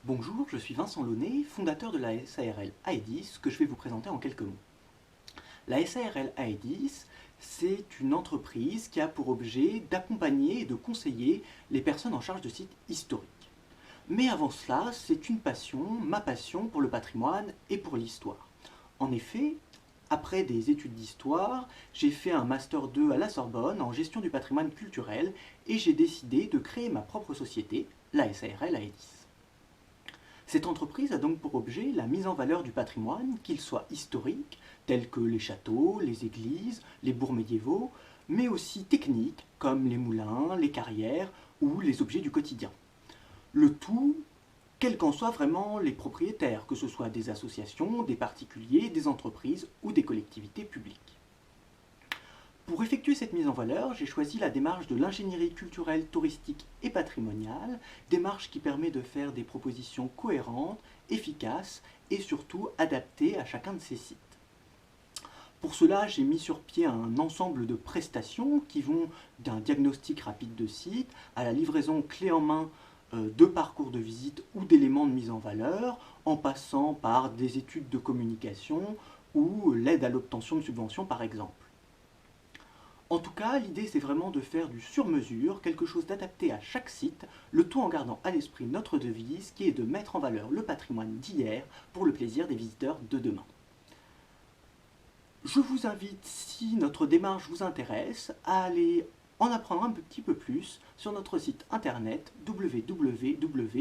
Bonjour, je suis Vincent Launay, fondateur de la SARL Aedis, que je vais vous présenter en quelques mots. La SARL Aedis, c'est une entreprise qui a pour objet d'accompagner et de conseiller les personnes en charge de sites historiques. Mais avant cela, c'est une passion, ma passion pour le patrimoine et pour l'histoire. En effet, après des études d'histoire, j'ai fait un Master 2 à la Sorbonne en gestion du patrimoine culturel et j'ai décidé de créer ma propre société, la SARL Aedis. Cette entreprise a donc pour objet la mise en valeur du patrimoine, qu'il soit historique, tels que les châteaux, les églises, les bourgs médiévaux, mais aussi technique, comme les moulins, les carrières ou les objets du quotidien. Le tout, quels qu'en soient vraiment les propriétaires, que ce soit des associations, des particuliers, des entreprises ou des collectivités publiques. Pour effectuer cette mise en valeur, j'ai choisi la démarche de l'ingénierie culturelle, touristique et patrimoniale, démarche qui permet de faire des propositions cohérentes, efficaces et surtout adaptées à chacun de ces sites. Pour cela, j'ai mis sur pied un ensemble de prestations qui vont d'un diagnostic rapide de site à la livraison clé en main de parcours de visite ou d'éléments de mise en valeur, en passant par des études de communication ou l'aide à l'obtention de subventions par exemple. En tout cas, l'idée c'est vraiment de faire du sur-mesure, quelque chose d'adapté à chaque site, le tout en gardant à l'esprit notre devise qui est de mettre en valeur le patrimoine d'hier pour le plaisir des visiteurs de demain. Je vous invite, si notre démarche vous intéresse, à aller en apprendre un petit peu plus sur notre site internet www.aedis.fr.